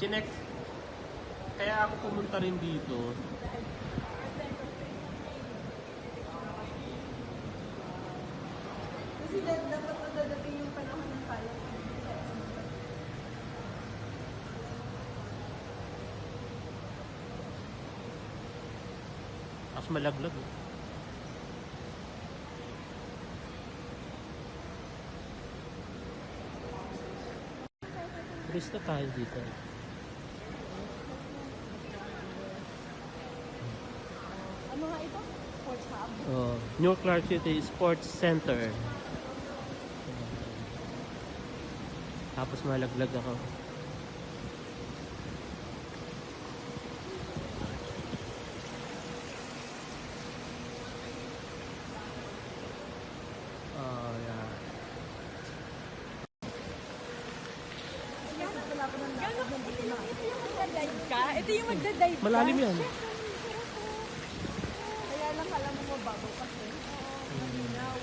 Chinek. Kaya ako pumunta rin dito. Kasi dapat magdadating yung panahon ng kalat. Tapos malaglag. Turista tayo dito. Ano nga ito? Sports hub? Oh, New Clark City Sports Center. Tapos malaglag ako. Oh, yeah. Ito yung magdadive ka? Malalim yan. Kaya lang alam mo mababaw kasi. Maminaw.